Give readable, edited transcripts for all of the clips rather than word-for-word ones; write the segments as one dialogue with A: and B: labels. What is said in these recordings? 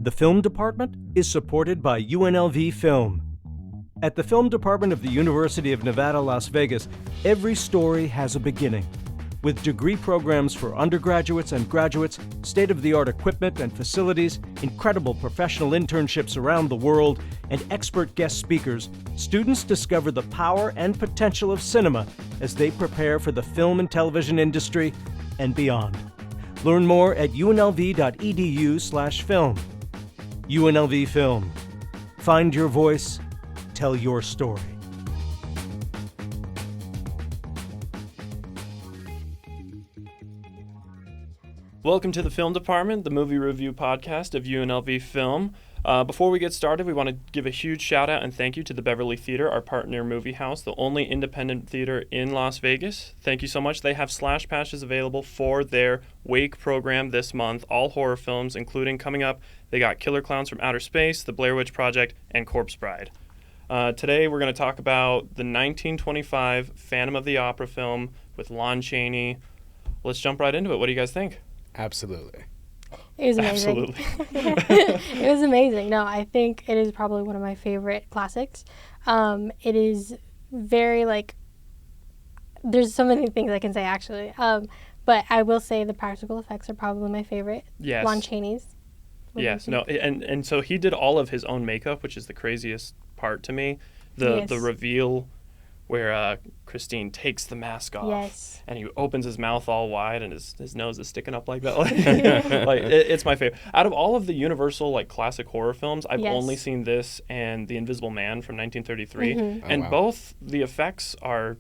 A: The film department is supported by UNLV Film. At the film department of the University of Nevada, Las Vegas, every story has a beginning. With degree programs for undergraduates and graduates, state-of-the-art equipment and facilities, incredible professional internships around the world, and expert guest speakers, students discover the power and potential of cinema as they prepare for the film and television industry and beyond. Learn more at unlv.edu/film. UNLV Film. Find your voice, tell your story.
B: Welcome to the Film Department, the movie review podcast of UNLV Film. Before we get started, we want to give a huge shout out and thank you to the Beverly Theater, our partner movie house, the only independent theater in Las Vegas. Thank you so much. They have slash passes available for their Wake program this month, all horror films, including coming up, they got Killer Clowns from Outer Space, The Blair Witch Project, and Corpse Bride. Today we're going to talk about the 1925 Phantom of the Opera film with Lon Chaney. Let's jump right into it. What do you guys think?
C: Absolutely.
D: It was amazing.
B: Absolutely.
D: It was amazing. No, I think it is probably one of my favorite classics. It is very, there's so many things I can say, actually. But I will say the practical effects are probably my favorite.
B: Yes.
D: Lon Chaney's.
B: Yes. No. And so he did all of his own makeup, which is the craziest part to me. The reveal where Christine takes the mask off, and he opens his mouth all wide, and his nose is sticking up like that. It's my favorite. Out of all of the Universal classic horror films, I've only seen this and The Invisible Man from 1933, and both the effects are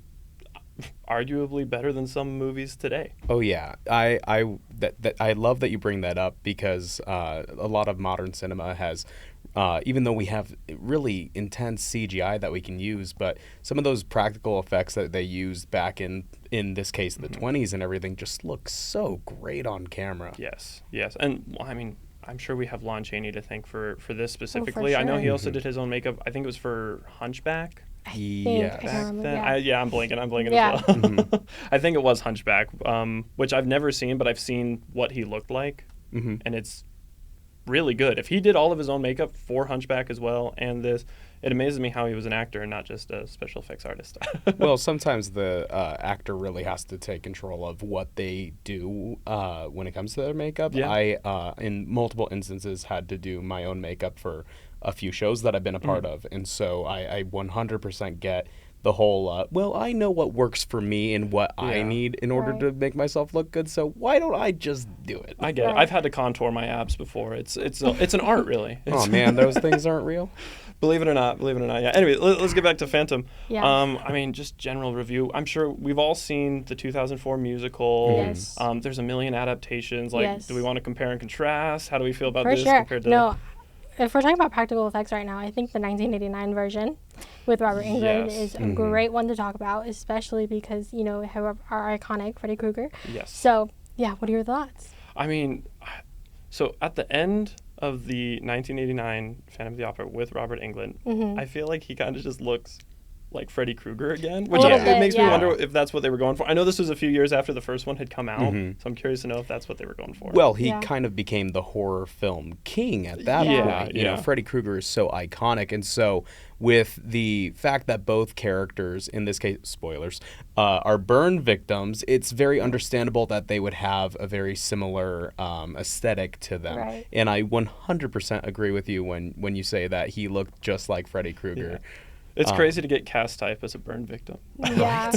B: arguably better than some movies today.
C: Oh yeah, I love that you bring that up because a lot of modern cinema has. Even though we have really intense CGI that we can use, but some of those practical effects that they used back in this case, the 20s and everything just look so great on camera.
B: Yes. And I mean, I'm sure we have Lon Chaney to thank for this specifically.
D: Oh, for
B: I know he
D: sure.
B: also did his own makeup. I think it was for Hunchback.
C: Yeah.
B: Back then.
D: Yeah.
B: I'm blanking
D: Yeah.
B: as well. I think it was Hunchback, which I've never seen, but I've seen what he looked like, and it's really good. If he did all of his own makeup for Hunchback as well, and this, it amazes me how he was an actor and not just a special effects artist.
C: Well, sometimes the actor really has to take control of what they do when it comes to their makeup.
B: Yeah.
C: I, in multiple instances, had to do my own makeup for a few shows that I've been a part of, and so I 100% get the whole, well, I know what works for me and what I need in order to make myself look good, so why don't I just do it?
B: I get it. I've had to contour my abs before. It's an art, really.
C: Oh, man, those things aren't real?
B: Believe it or not. Yeah. Anyway, let's get back to Phantom.
D: Yeah.
B: I mean, just general review. I'm sure we've all seen the 2004 musical.
D: Yes.
B: There's a million adaptations.
D: Yes.
B: Do we want to compare and contrast? How do we feel about
D: For
B: this
D: sure.
B: compared to...
D: No, if we're talking about practical effects right now, I think the 1989 version with Robert Englund is a great one to talk about, especially because, we have our iconic Freddy Krueger.
B: Yes.
D: So, yeah, what are your thoughts?
B: I mean, so at the end of the 1989 Phantom of the Opera with Robert Englund, I feel like he kind of just looks like Freddy Krueger again, which it makes me wonder if that's what they were going for. I know this was a few years after the first one had come out, so I'm curious to know if that's what they were going for.
C: Well, he kind of became the horror film king at that point. You know, Freddy Krueger is so iconic, and so with the fact that both characters, in this case, spoilers, are burn victims, it's very understandable that they would have a very similar aesthetic to them.
D: Right.
C: And I 100% agree with you when you say that he looked just like Freddy Krueger.
B: Yeah. It's crazy to get cast type as a burn victim.
D: Yeah.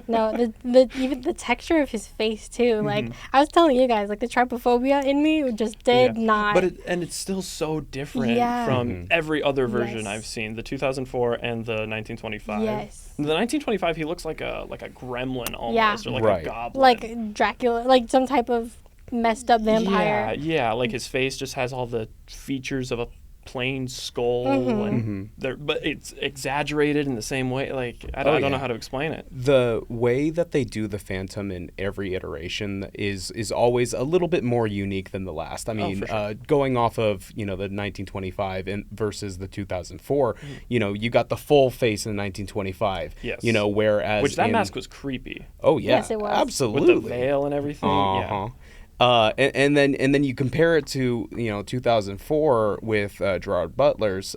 D: No, even the texture of his face too. Like I was telling you guys, the trypophobia in me just did not.
B: But it's still so different from every other version I've seen. The 2004 and the 1925.
D: Yes.
B: The 1925, he looks like a gremlin almost, or like a goblin,
D: like Dracula, like some type of messed up vampire.
B: Yeah. Like his face just has all the features of a plain skull, and but it's exaggerated in the same way. I don't know how to explain it.
C: The way that they do the Phantom in every iteration is always a little bit more unique than the last. I mean, going off of the 1925 versus the 2004, you got the full face in the 1925.
B: Yes.
C: Whereas
B: that mask was creepy.
C: Oh yeah,
D: Yes, it was.
C: absolutely,
B: With the veil and everything. Yeah.
C: And then you compare it to 2004 with Gerard Butler's.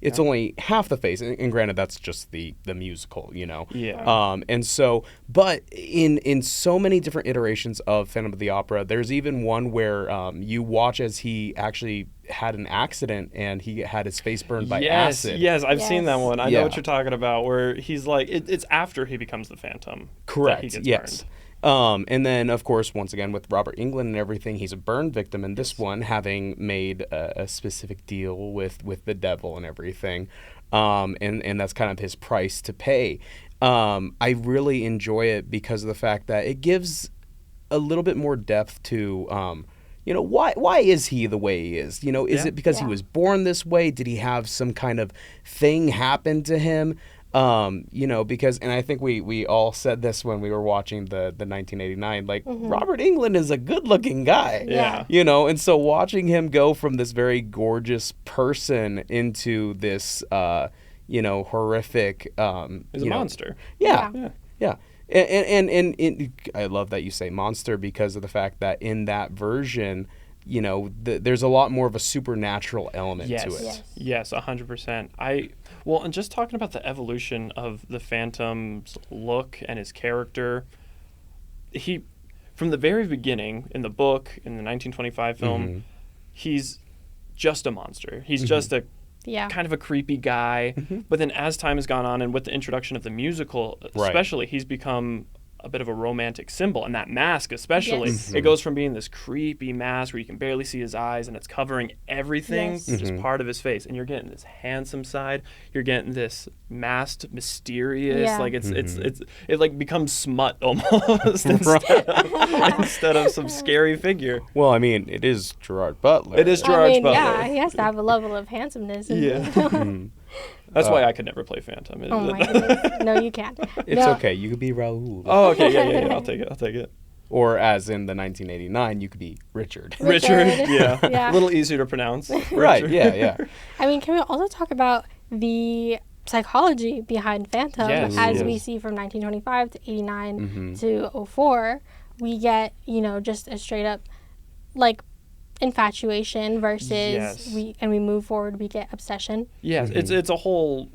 C: It's only half the face, and granted that's just the musical,
B: Yeah.
C: And so, but in so many different iterations of Phantom of the Opera, there's even one where you watch as he actually had an accident and he had his face burned by acid.
B: Yes, I've seen that one. I know
C: Yeah.
B: what you're talking about, where he's like, it's after he becomes the Phantom.
C: Correct.
B: That he gets
C: Yes.
B: burned.
C: And then, of course, once again, with Robert Englund and everything, he's a burn victim in this one, having made a specific deal with the devil and everything. And that's kind of his price to pay. I really enjoy it because of the fact that it gives a little bit more depth to, why is he the way he is? Is it because he was born this way? Did he have some kind of thing happen to him? Because, and I think we all said this when we were watching the 1989, like, Robert Englund is a good looking guy.
B: Yeah.
C: And so watching him go from this very gorgeous person into this, horrific,
B: He's a monster.
C: Yeah. And I love that you say monster because of the fact that in that version, there's a lot more of a supernatural element to it.
B: Yes, 100%. And just talking about the evolution of the Phantom's look and his character, he, from the very beginning in the book, in the 1925 film, he's just a monster. He's just a kind of a creepy guy. But then as time has gone on and with the introduction of the musical, especially, he's become a bit of a romantic symbol. And that mask especially, it goes from being this creepy mask where you can barely see his eyes and it's covering everything, which is part of his face. And you're getting this handsome side. You're getting this masked, mysterious, like it like becomes smut almost instead of some scary figure.
C: Well, I mean, it is Gerard Butler.
B: It is Gerard Butler.
D: Yeah, he has to have a level of handsomeness.
B: That's why I could never play Phantom.
D: Oh my goodness. No, you can't.
C: It's okay. You could be Raoul.
B: Oh, okay. Yeah. I'll take it.
C: Or as in the 1989, you could be Richard.
B: Richard.
D: Yeah.
B: A little easier to pronounce.
C: Right.
B: Richard.
C: Yeah.
D: I mean, can we also talk about the psychology behind Phantom as we see from 1925 to 89 to 04? We get, just a straight up, like, infatuation versus we move forward, we get obsession.
B: Yes, it's a whole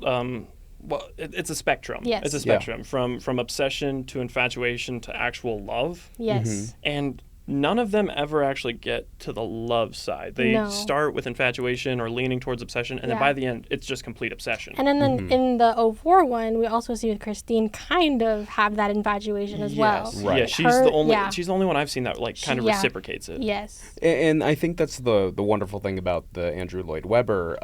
B: it's a spectrum.
D: Yes.
B: It's a spectrum from obsession to infatuation to actual love.
D: Yes.
B: And none of them ever actually get to the love side. They start with infatuation or leaning towards obsession, and then by the end, it's just complete obsession.
D: And then in the 04 one, we also see with Christine kind of have that infatuation as well.
C: Right.
B: Yeah, she's the only one I've seen that kind of reciprocates it.
D: Yes.
C: And I think that's the wonderful thing about the Andrew Lloyd Webber,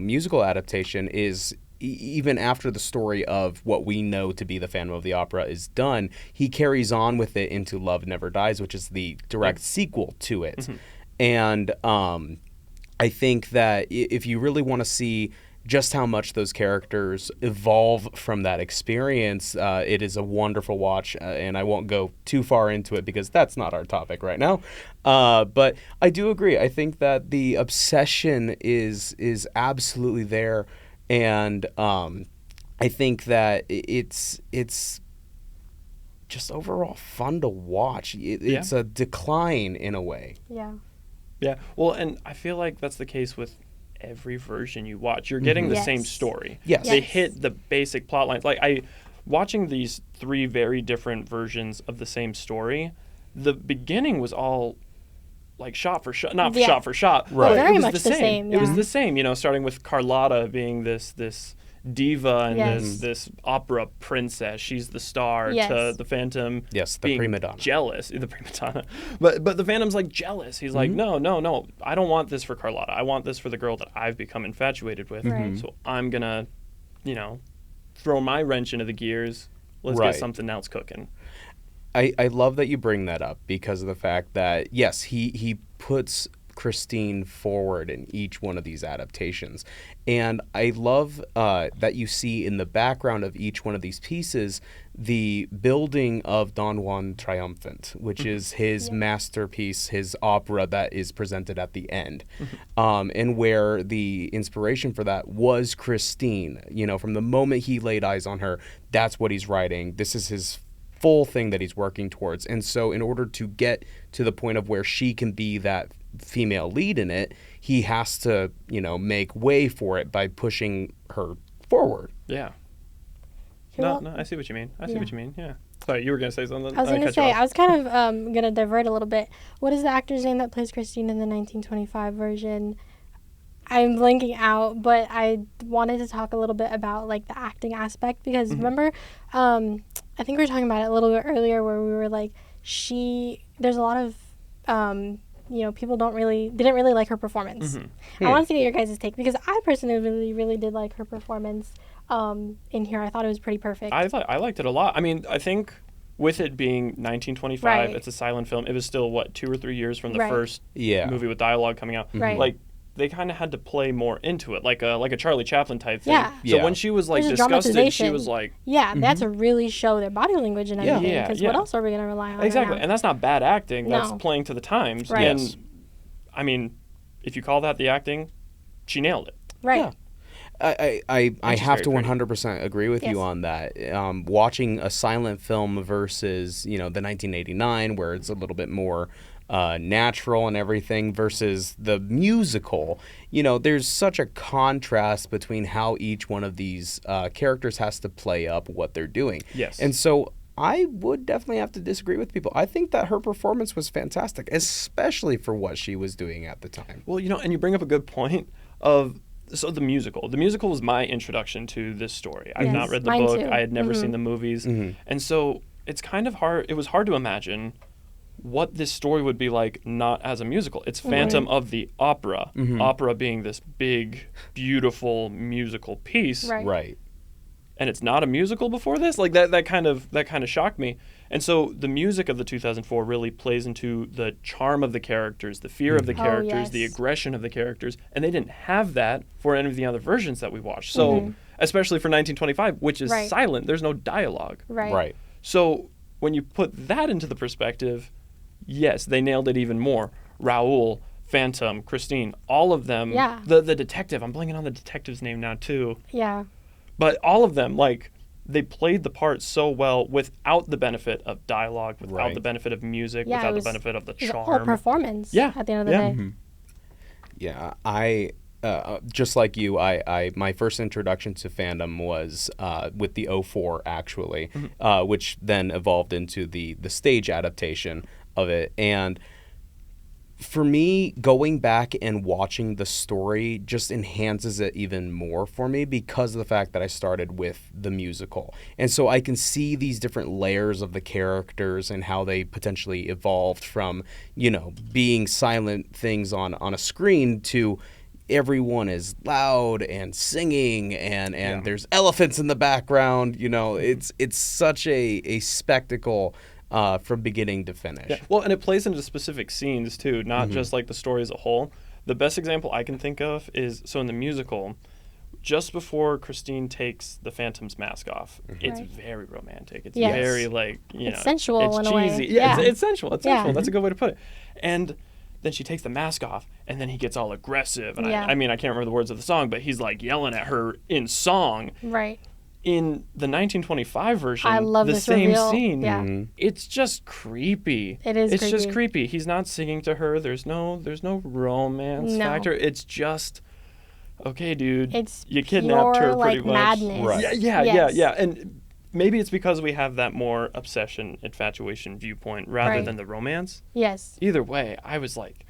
C: musical adaptation is even after the story of what we know to be the Phantom of the Opera is done, he carries on with it into Love Never Dies, which is the direct sequel to it. And I think that if you really want to see just how much those characters evolve from that experience, it is a wonderful watch, and I won't go too far into it because that's not our topic right now. But I do agree. I think that the obsession is absolutely there. And I think that it's just overall fun to watch. It's a decline in a way.
B: Yeah. Well, and I feel like that's the case with every version you watch. You're getting the same story.
C: Yes.
B: They hit the basic plot lines. Like watching these three very different versions of the same story, the beginning was all like shot for shot, not shot for shot.
C: Right.
D: Very
B: It was
D: much the same.
B: It was the same, starting with Carlotta being this diva and this opera princess. She's the star to the Phantom.
C: Yes, the
B: being
C: prima donna.
B: Jealous, the prima donna. But the Phantom's like jealous. He's like, no, I don't want this for Carlotta. I want this for the girl that I've become infatuated with. So I'm gonna, throw my wrench into the gears. Let's get something else cooking.
C: I love that you bring that up because of the fact that, yes, he puts Christine forward in each one of these adaptations. And I love that you see in the background of each one of these pieces the building of Don Juan Triumphant, which is his masterpiece, his opera that is presented at the end. And where the inspiration for that was Christine. From the moment he laid eyes on her, that's what he's writing. This is his full thing that he's working towards. And so in order to get to the point of where she can be that female lead in it, he has to, make way for it by pushing her forward.
B: Yeah.
D: Well,
B: No, I see what you mean. Yeah. Sorry, you were going to say something.
D: I was going to
B: cut you
D: say,
B: off.
D: I was kind of going to divert a little bit. What is the actor's name that plays Christine in the 1925 version? I'm blanking out, but I wanted to talk a little bit about like the acting aspect because remember, I think we were talking about it a little bit earlier where we were like, there's a lot of, people didn't really like her performance. I wanted to get your guys' take because I personally really, really did like her performance in here. I thought it was pretty perfect.
B: I liked it a lot. I mean, I think with it being 1925,
D: Right.
B: It's a silent film. It was still, 2 or 3 years from the
D: Right.
B: first movie with dialogue coming out.
D: Right.
B: Like, they kind of had to play more into it, like a Charlie Chaplin type thing.
D: Yeah.
B: So
C: Yeah.
B: when she was like
D: There's a
B: disgusted, she
D: dramatization.
B: was like,
D: Yeah, they had to really show their body language and everything.
B: Yeah,
D: Because
B: yeah.
D: what else are we going to rely on?
B: exactly.
D: Right now?
B: And that's not bad acting. That's
D: No.
B: playing to the times.
D: Right.
B: And
C: Yes.
B: I mean, if you call that the acting, she nailed it.
D: Right.
C: Yeah. I
B: she's
C: have
B: very
C: to
B: pretty.
C: 100% agree with
D: Yes.
C: you on that. Watching a silent film versus, the 1989 where it's a little bit more natural and everything versus the musical, there's such a contrast between how each one of these characters has to play up what they're doing.
B: Yes.
C: And so I would definitely have to disagree with people. I think that her performance was fantastic, especially for what she was doing at the time.
B: Well, and you bring up a good point of the musical. The musical was my introduction to this story. I've
D: Yes,
B: not read the
D: mine
B: book.
D: too.
B: I had never seen the movies. And so it's kind of hard. It was hard to imagine what this story would be like not as a musical. It's Phantom of the Opera. Opera being this big, beautiful musical piece.
D: Right.
C: Right.
B: And it's not a musical before this. Like that kind of shocked me. And so the music of the 2004 really plays into the charm of the characters, the fear of the characters, the
D: yes.
B: aggression of the characters, and they didn't have that for any of the other versions that we watched. So especially for 1925, which is
D: Right.
B: silent, there's no dialogue.
D: Right.
C: Right.
B: So when you put that into the perspective, yes, they nailed it even more. Raoul, Phantom, Christine, all of them.
D: Yeah.
B: The detective, I'm blanking on the detective's name now too.
D: Yeah.
B: But all of them, they played the part so well without the benefit of dialogue, without
C: Right.
B: the benefit of music,
D: Yeah,
B: without
D: it was-
B: the benefit of the
D: It was a whole
B: charm.
D: performance.
B: Yeah.
D: At the end of the
B: Yeah.
D: day.
C: Yeah, I just like you. I my first introduction to fandom was with the '04 actually, which then evolved into the stage adaptation of it. And for me, going back and watching the story just enhances it even more for me because of the fact that I started with the musical. And so I can see these different layers of the characters and how they potentially evolved from, being silent things on a screen to everyone is loud and singing and there's elephants in the background. It's such a spectacle from beginning to finish.
B: Yeah. Well, and it plays into specific scenes too, not just like the story as a whole. The best example I can think of is in the musical, just before Christine takes the Phantom's mask off, it's
D: Right.
B: very romantic. It's
D: Yes.
B: very
D: It's sensual
B: it's
D: in a way.
B: cheesy. Yeah,
D: Yeah.
B: it's sensual. It's
D: Yeah.
B: sensual. That's a good way to put it. And then she takes the mask off, and then he gets all aggressive. And
D: Yeah.
B: I mean, I can't remember the words of the song, but he's like yelling at her in song.
D: Right.
B: In the 1925 version,
D: I love
B: the
D: this
B: same
D: reveal.
B: scene,
D: Yeah.
B: it's just creepy.
D: It is
B: It's just
D: creepy.
B: creepy. He's not singing to her. There's no romance
D: No.
B: factor. It's just, okay, dude,
D: It's
B: you kidnapped her
D: pure,
B: pretty
D: like,
B: much.
D: madness.
C: Right.
B: Yeah,
D: Yes.
B: yeah. And maybe it's because we have that more obsession, infatuation viewpoint rather
D: Right.
B: than the romance.
D: Yes.
B: Either way, I was like,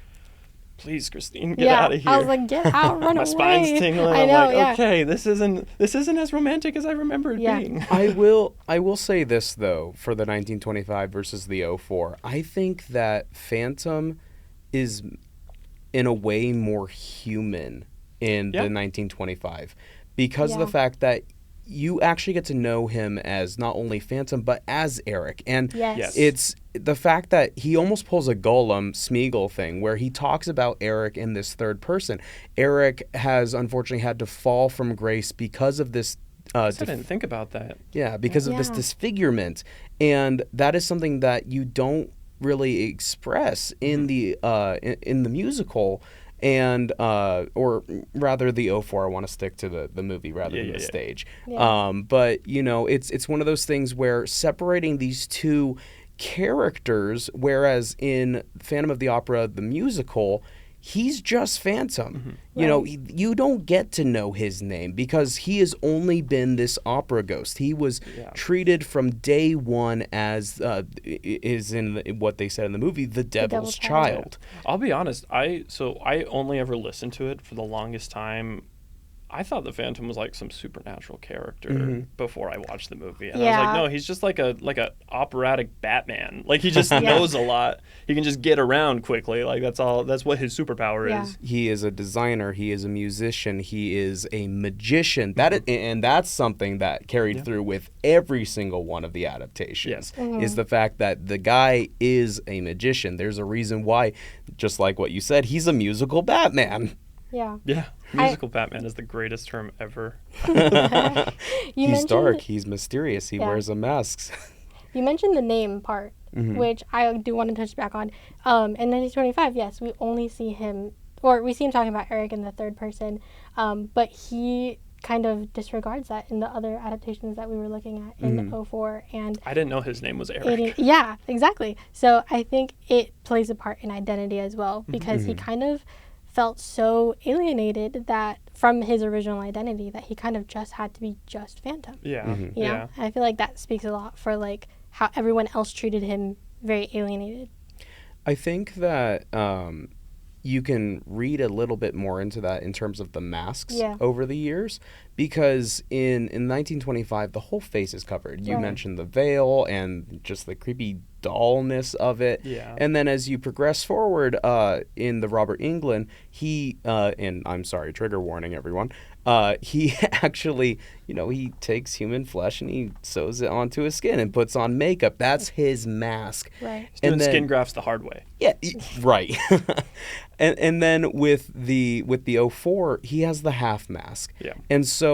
B: please, Christine, get
D: yeah.
B: out of here.
D: I was like, get out, run
B: My
D: away.
B: spine's tingling.
D: I
B: I'm
D: know,
B: like,
D: yeah.
B: okay, this isn't as romantic as I remember it
D: Yeah.
B: being.
C: I will say this though for the 1925 versus the '04. I think that Phantom is in a way more human in
B: Yeah.
C: the 1925 because of the
D: Yeah.
C: fact that you actually get to know him as not only Phantom but as Eric. And
D: Yes.
C: it's the fact that he almost pulls a Gollum Smeagol thing where he talks about Eric in this third person. Eric has unfortunately had to fall from grace because of this
B: I didn't think about that.
C: because of this
D: Yeah.
C: disfigurement, and that is something that you don't really express in the musical. and or rather the O4. I want to stick to the movie rather than the stage.
D: Yeah.
C: But it's one of those things where separating these two characters, whereas in Phantom of the Opera, the musical, he's just Phantom. You don't get to know his name because he has only been this opera ghost. He was treated from day one as is in what they said in the movie, the devil's child.
B: I'll be honest. I only ever listened to it for the longest time. I thought the Phantom was like some supernatural character before I watched the movie, and I was like, no, he's just like a operatic Batman. Like he just knows a lot. He can just get around quickly. Like that's all. That's what his superpower is.
C: He is a designer. He is a musician. He is a magician. And that's something that carried through with every single one of the adaptations. Is the fact that the guy is a magician. There's a reason why, just like what you said, he's a musical Batman.
D: Yeah.
B: Musical Batman is the greatest term ever.
C: He's dark. He's mysterious. He wears a mask.
D: You mentioned the name part, which I do want to touch back on. In 1925, yes, we only see him, or we see him talking about Eric in the third person, but he kind of disregards that in the other adaptations that we were looking at in 04. And
B: I didn't know his name was Eric.
D: Yeah, exactly. So I think it plays a part in identity as well, because he kind of felt so alienated that from his original identity that he kind of just had to be just Phantom.
B: Yeah.
D: You know? And I feel like that speaks a lot for like how everyone else treated him very alienated.
C: I think that you can read a little bit more into that in terms of the masks over the years, because in 1925 the whole face is covered. You mentioned the veil and just the creepy dullness of it. Yeah. And then as you progress forward in the Robert Englund, he and I'm sorry, trigger warning everyone, he actually, he takes human flesh and he sews it onto his skin and puts on makeup. That's his mask.
D: Right.
B: He's doing skin grafts the hard way.
C: Yeah, right. and then with the 04, he has the half mask. Yeah. And so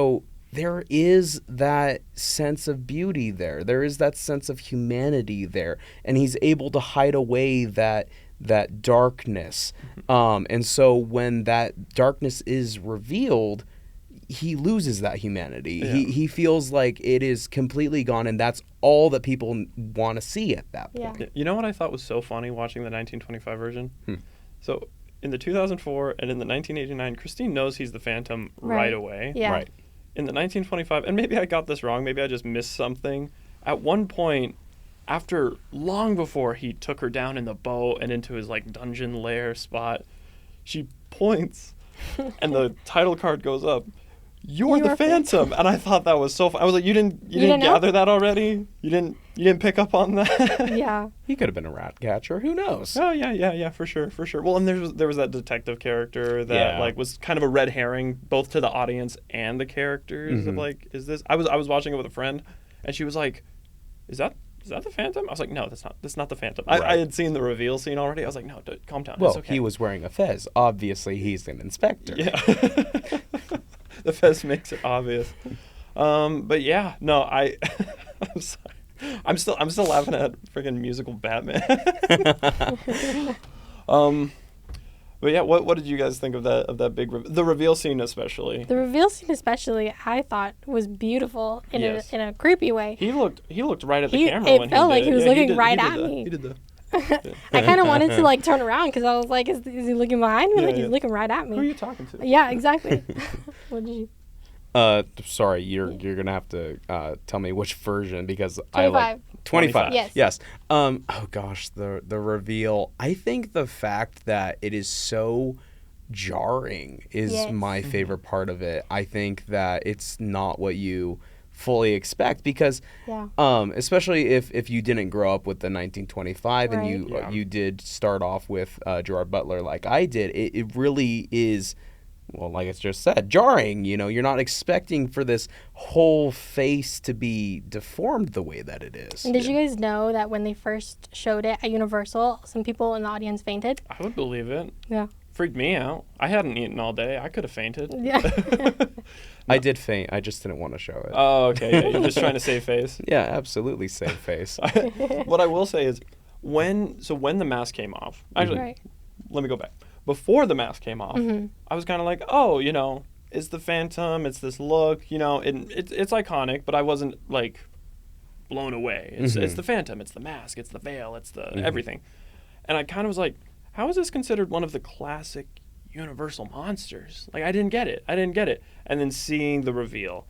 C: there is that sense of beauty there. There is that sense of humanity there. And he's able to hide away that darkness. And so when that darkness is revealed, he loses that humanity. Yeah. He feels like it is completely gone, and that's all that people want to see at that point.
B: Yeah. You know what I thought was so funny watching the 1925 version? So in the 2004 and in the 1989, Christine knows he's the Phantom right away.
D: Yeah.
C: Right.
B: In the 1925, and maybe I got this wrong, maybe I just missed something. At one point, long before he took her down in the boat and into his like dungeon lair spot, she points and the title card goes up. You're the Phantom. And I thought that was so fun. I was like, you didn't gather that already? You didn't pick up on that?
D: Yeah.
C: He could have been a rat catcher. Who knows?
B: Oh yeah, for sure. Well, and there was that detective character that like was kind of a red herring both to the audience and the characters of like, is this? I was watching it with a friend, and she was like, Is that the Phantom? I was like, no, that's not the Phantom. Right. I had seen the reveal scene already. I was like, no, calm down.
C: Well,
B: it's okay.
C: He was wearing a fez. Obviously, he's an inspector.
B: Yeah. The fez makes it obvious. But yeah, no, I'm sorry. I'm still laughing at freaking musical Batman. But yeah, what did you guys think of that big the reveal scene especially?
D: The reveal scene especially, I thought was beautiful in a creepy way.
B: He looked right at the camera when he did. It
D: felt like he was looking right at me.
B: He did that.
D: I kind of wanted to like turn around because I was like, is he looking behind me? He's looking right at me.
B: Who are you talking to?
D: Yeah, exactly. What did you?
C: Sorry, you're gonna have to tell me which version because
D: 25.
C: I like 25.
D: Yes.
C: Oh gosh, the reveal. I think the fact that it is so jarring is my favorite part of it. I think that it's not what you fully expect because especially if you didn't grow up with the 1925 and you did start off with Gerard Butler like I did, it really is, well, like it's just said, jarring. You're not expecting for this whole face to be deformed the way that it is.
D: And did you guys know that when they first showed it at Universal, some people in the audience fainted?
B: I would believe it.
D: Yeah.
B: Freaked me out. I hadn't eaten all day. I could have fainted.
D: Yeah.
C: I did faint. I just didn't want to show it.
B: Oh, okay. Yeah, you're just trying to save face.
C: Yeah, absolutely save face.
B: What I will say is when the mask came off. Actually, let me go back. before the mask came off, I was kind of like, oh, you know, it's the Phantom, it's this look, you know, and it's iconic, but I wasn't like blown away. It's the Phantom, it's the mask, it's the veil, it's the everything. And I kind of was like, how is this considered one of the classic Universal monsters? Like, I didn't get it. And then seeing the reveal,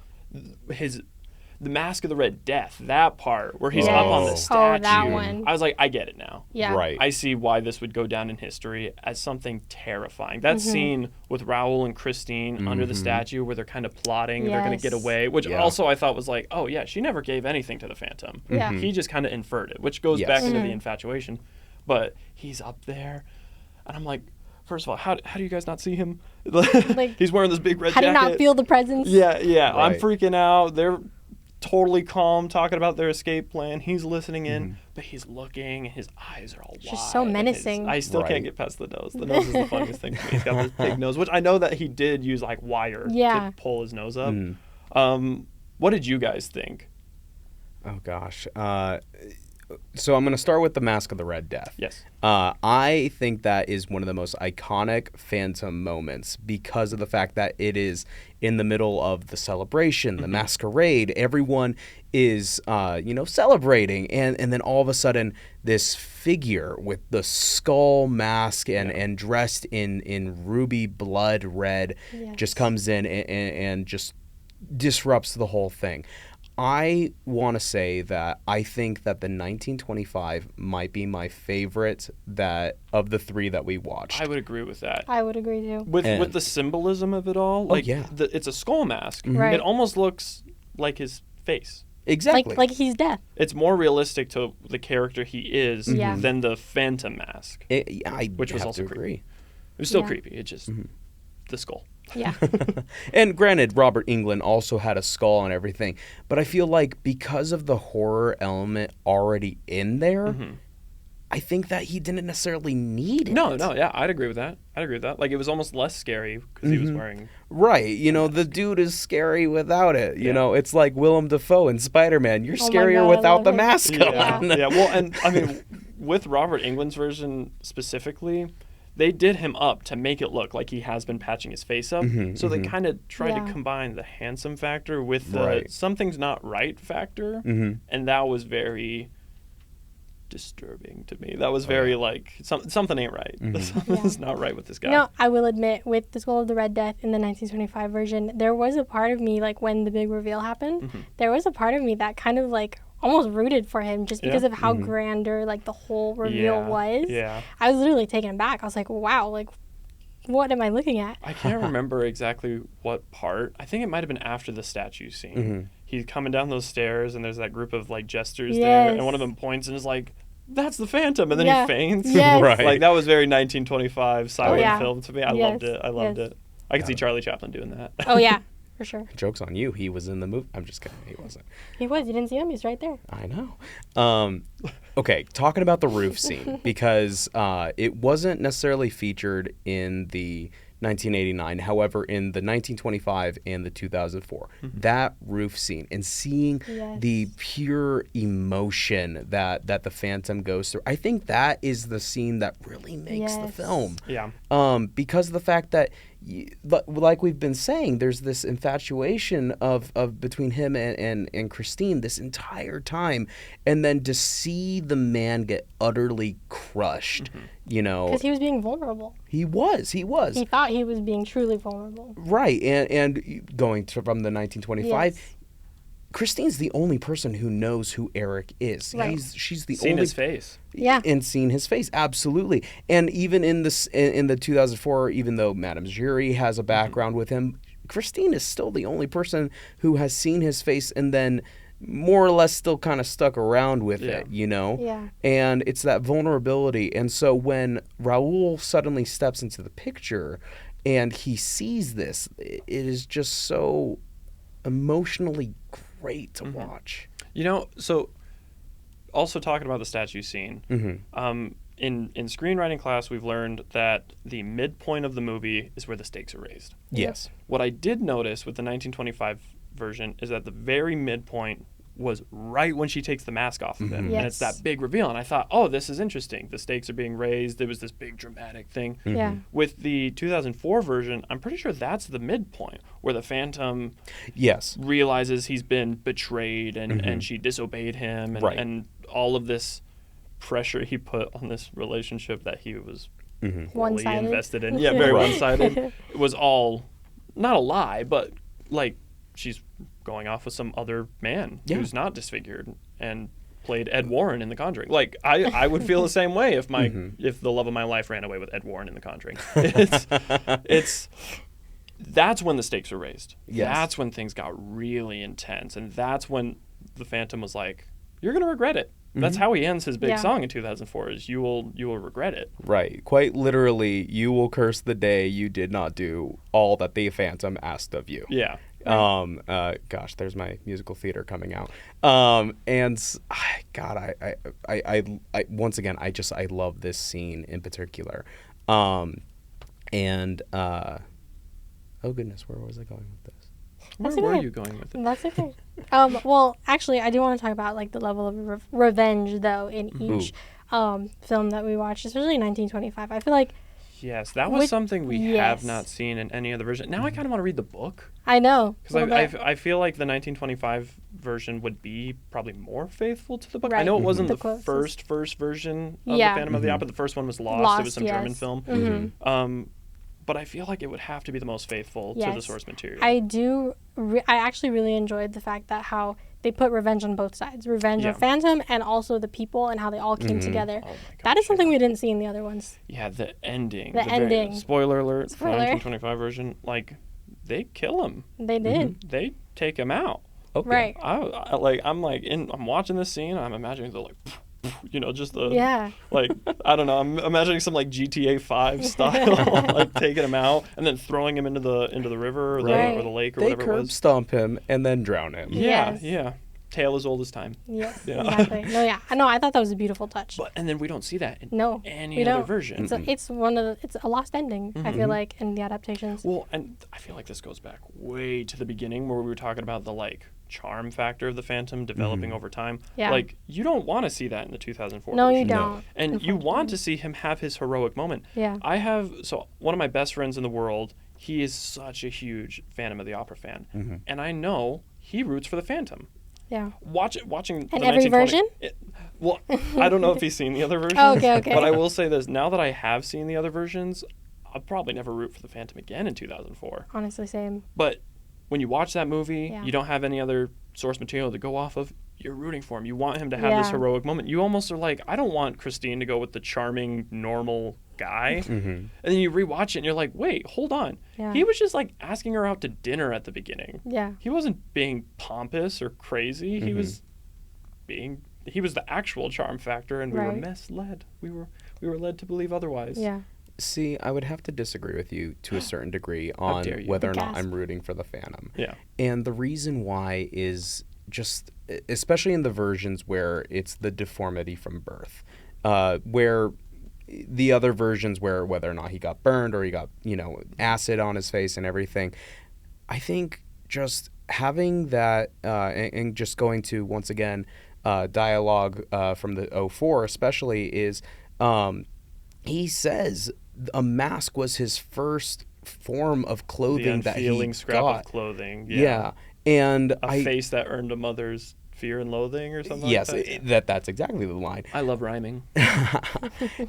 B: the Mask of the Red Death, that part where he's up on the statue.
D: Oh, that one.
B: I was like, I get it now.
D: Yeah.
C: Right.
B: I see why this would go down in history as something terrifying. That scene with Raoul and Christine under the statue where they're kind of plotting, they're going to get away, which also I thought was like, oh yeah, she never gave anything to the Phantom.
D: Yeah.
B: He just kind of inferred it, which goes back into the infatuation. But he's up there, and I'm like, first of all, how do you guys not see him?
D: Like,
B: he's wearing this big red
D: how
B: jacket.
D: do you not feel the presence?
B: Yeah. I'm
C: Right.
B: freaking out. They're totally calm, talking about their escape plan. He's listening in, but he's looking, and his eyes are all wide.
D: Just so menacing.
B: I still can't get past the nose. The nose is the funniest thing to me. He's got this big nose, which I know that he did use like wire to pull his nose up. What did you guys think?
C: Oh gosh. So I'm going to start with the Mask of the Red Death.
B: Yes.
C: I think that is one of the most iconic Phantom moments because of the fact that it is in the middle of the celebration, the masquerade. Everyone is, celebrating. And then all of a sudden, this figure with the skull mask and dressed in ruby blood red just comes in and just disrupts the whole thing. I want to say that I think that the 1925 might be my favorite of the three that we watched.
B: I would agree with that.
D: I would agree too.
B: With the symbolism of it all, like it's a skull mask.
D: Right.
B: It almost looks like his face.
C: Exactly.
D: Like he's death.
B: It's more realistic to the character he is than the Phantom mask, which was also
C: agree.
B: creepy. It was still creepy. It just the skull.
D: Yeah.
C: And granted, Robert Englund also had a skull and everything, but I feel like because of the horror element already in there, I think that he didn't necessarily need it.
B: No, yeah, I'd agree with that. Like, it was almost less scary because he was wearing...
C: Right. You know, the dude is scary without it. You know, it's like Willem Dafoe in Spider-Man. You're scarier without the mask on.
B: Yeah, well, and I mean, with Robert Englund's version specifically... They did him up to make it look like he has been patching his face up. So they kind of tried to combine the handsome factor with the something's not right factor. And that was very disturbing to me. That was very like, something ain't right. Something's not right with this guy.
D: No, I will admit, with the Skull of the Red Death in the 1925 version, there was a part of me, like when the big reveal happened, there was a part of me that kind of like almost rooted for him just because of how grander like the whole reveal was.
B: Yeah.
D: I was literally taken aback. I was like, wow, like what am I looking at?
B: I can't remember exactly what part. I think it might have been after the statue scene. He's coming down those stairs and there's that group of like jesters there and one of them points and is like, that's the Phantom, and then he faints.
D: Yes.
B: Like that was very 1925 silent film to me. I loved it. I loved it. I could see Charlie Chaplin doing that.
D: Oh yeah. For sure.
C: Joke's on you. He was in the movie. I'm just kidding. He wasn't.
D: He was. You didn't see him. He's right there.
C: I know. Okay, talking about the roof scene, because it wasn't necessarily featured in the 1989. However, in the 1925 and the 2004, that roof scene and seeing the pure emotion that the Phantom goes through, I think that is the scene that really makes the film.
B: Yeah.
C: Because of the fact that, like we've been saying, there's this infatuation of between him and Christine this entire time, and then to see the man get utterly crushed, you know,
D: because he was being vulnerable.
C: He was. He
D: thought he was being truly vulnerable.
C: Right, and going from the 1925. Christine's the only person who knows who Eric is.
D: Right.
C: She's the
B: seen
C: only
B: his face.
D: Yeah.
C: And seen his face, absolutely. And even in the 2004, even though Madame Jury has a background with him, Christine is still the only person who has seen his face and then more or less still kind of stuck around with it, you know?
D: Yeah.
C: And it's that vulnerability. And so when Raoul suddenly steps into the picture and he sees this, it is just so emotionally great to watch.
B: You know, so also talking about the statue scene, in screenwriting class, we've learned that the midpoint of the movie is where the stakes are raised.
C: Yes.
B: What I did notice with the 1925 version is that the very midpoint was right when she takes the mask off of him.
D: Yes.
B: And it's that big reveal. And I thought, oh, this is interesting. The stakes are being raised. There was this big dramatic thing.
D: Yeah.
B: With the 2004 version, I'm pretty sure that's the midpoint where the Phantom
C: Yes.
B: realizes he's been betrayed and she disobeyed him and,
C: Right.
B: and all of this pressure he put on this relationship that he was fully
D: One-sided.
B: invested in. Yeah, very
C: Right.
B: one-sided. It was all not a lie, but like she's going off with some other man
C: Yeah.
B: who's not disfigured and played Ed Warren in The Conjuring. Like I would feel the same way if my if the love of my life ran away with Ed Warren in The Conjuring. It's that's when the stakes were raised.
C: Yes.
B: That's when things got really intense, and that's when the Phantom was like, "You're gonna regret it." That's how he ends his big
D: Yeah.
B: song in 2004. Is you will regret it.
C: Right. Quite literally, you will curse the day you did not do all that the Phantom asked of you.
B: Yeah.
C: Gosh, there's my musical theater coming out. God, I once again, I love this scene in particular. Oh goodness, where was I going with this?
B: Where
D: That's
B: were
D: okay.
B: you going with it?
D: That's okay. Well, actually, I do want to talk about like the level of revenge though in each film that we watched, especially 1925. I feel like
B: Yes, that was
D: Which-
B: something we
D: yes.
B: have not seen in any other version. Now I kind of want to read the book
D: I know
B: because
D: a little bit.
B: I feel like the 1925 version would be probably more faithful to the book. I
D: Right.
B: know it wasn't
D: The
B: the
D: closest.
B: first version of
D: Yeah.
B: the Phantom of the Opera. The first one was Lost. It
D: Lost,
B: was some German
D: yes.
B: film. But I feel like it would have to be the most faithful to the
D: Yes.
B: source material.
D: I do. I actually really enjoyed the fact that how they put revenge on both sides, revenge
B: Yeah.
D: of Phantom and also the people and how they all came together.
B: Oh my
D: That is
B: gosh,
D: something we didn't see in the other ones.
B: Yeah, the ending.
D: The ending.
B: Spoiler alert for
D: Spoiler.
B: 1925 version. Like, they kill him.
D: They did.
B: They take him out.
C: Okay.
D: Right.
B: I'm watching this scene. I'm imagining the just the
D: Yeah.
B: like I don't know. I'm imagining some like GTA 5 style, like taking him out and then throwing him into the river or
D: Right.
B: the lake or
C: They
B: whatever it
C: curb
B: was.
C: stomp him and then drown him.
B: Yeah,
D: Yes.
B: yeah. Tale as old as time.
D: Yes.
B: Yeah.
D: Exactly. No. Yeah. I know. I thought that was a beautiful touch.
B: And then we don't see that in
D: No.
B: any
D: we
B: other
D: don't.
B: version.
D: It's it's a lost ending. I feel like in the adaptations.
B: Well, and I feel like this goes back way to the beginning where we were talking about the like charm factor of the Phantom developing over time.
D: Yeah.
B: Like you don't want to see that in the 2004
D: No,
B: version.
D: you don't.
B: And you want to see him have his heroic moment.
D: Yeah.
B: One of my best friends in the world, he is such a huge Phantom of the Opera fan. And I know he roots for the Phantom.
D: Yeah.
B: Watching
D: And
B: the
D: every
B: 1920 well, I don't know if he's seen the other versions.
D: Oh, okay.
B: But I will say this, now that I have seen the other versions, I'll probably never root for the Phantom again in 2004.
D: Honestly, same.
B: But when you watch that movie,
D: Yeah.
B: you don't have any other source material to go off of, you're rooting for him. You want him to have this
D: Yeah.
B: heroic moment. You almost are like, I don't want Christine to go with the charming, normal guy. And then you rewatch it and you're like, wait, hold on.
D: Yeah.
B: He was just like asking her out to dinner at the beginning.
D: Yeah.
B: He wasn't being pompous or crazy. He was the actual charm factor, and we were
D: Right.
B: misled. We were led to believe otherwise.
D: Yeah.
C: See, I would have to disagree with you to a certain degree on
B: dare you.
C: whether or not
D: Gasp.
C: I'm rooting for the Phantom.
B: Yeah.
C: And the reason why is just, especially in the versions where it's the deformity from birth, where the other versions where whether or not he got burned or he got, acid on his face and everything, I think just having that and just going to, once again, dialogue from the 04 especially is he says a mask was his first form of
B: The
C: clothing that he
B: unfeeling scrap
C: got.
B: of clothing.
C: Yeah. And
B: A face that earned a mother's fear and loathing or something
C: yes,
B: like that.
C: that's exactly the line.
B: I love rhyming.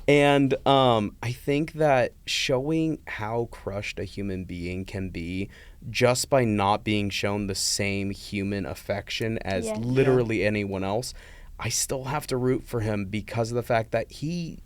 C: And I think that showing how crushed a human being can be just by not being shown the same human affection as
D: Yeah.
C: literally anyone else, I still have to root for him because of the fact that he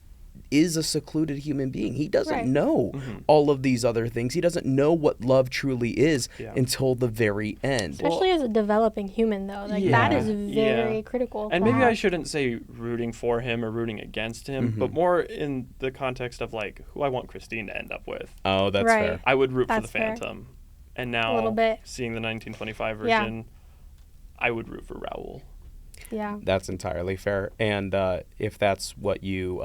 C: is a secluded human being. He doesn't
D: Right.
C: know all of these other things. He doesn't know what love truly is
B: Yeah.
C: until the very end.
D: Especially as a developing human, though. Like, that is very
B: Yeah.
D: critical.
B: And
D: to
B: maybe I
D: have.
B: shouldn't say rooting for him or rooting against him,
C: Mm-hmm.
B: but more in the context of like who I want Christine to end up with.
C: Oh, that's
D: Right.
C: fair.
B: I would root
D: That's
B: for the
D: fair.
B: Phantom. And
D: A little
B: now
D: bit.
B: seeing the 1925
D: Yeah.
B: version, I would root for Raoul.
D: Yeah.
C: That's entirely fair. And if that's what you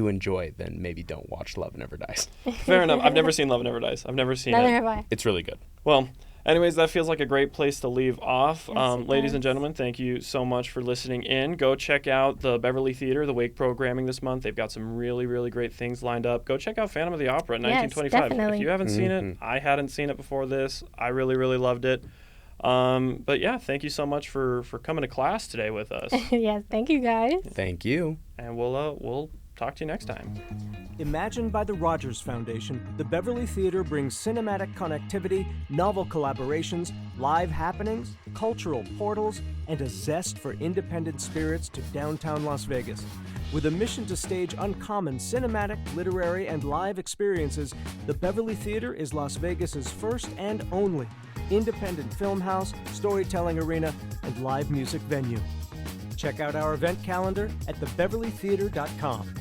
C: enjoy, then maybe don't watch Love Never Dies.
B: Fair enough. I've never seen Love Never Dies. I've never seen
D: Neither
B: it.
D: have I.
C: It's really good.
B: Well, Anyways, that feels like a great place to leave off.
D: Yes, it
B: Ladies
D: does.
B: and gentlemen, thank you so much for listening in. Go check out the Beverly Theater, the Wake programming this month. They've got some really, really great things lined up. Go check out Phantom of the Opera,
D: Yes,
B: 1925.
D: definitely.
B: If you haven't seen it, I hadn't seen it before this. I really, really loved it. But yeah, thank you so much for coming to class today with us.
D: Yes, thank you guys.
C: Thank you.
B: And we'll talk to you next time.
A: Imagined by the Rogers Foundation, the Beverly Theater brings cinematic connectivity, novel collaborations, live happenings, cultural portals, and a zest for independent spirits to downtown Las Vegas. With a mission to stage uncommon cinematic, literary, and live experiences, the Beverly Theater is Las Vegas's first and only independent film house, storytelling arena, and live music venue. Check out our event calendar at thebeverlytheater.com.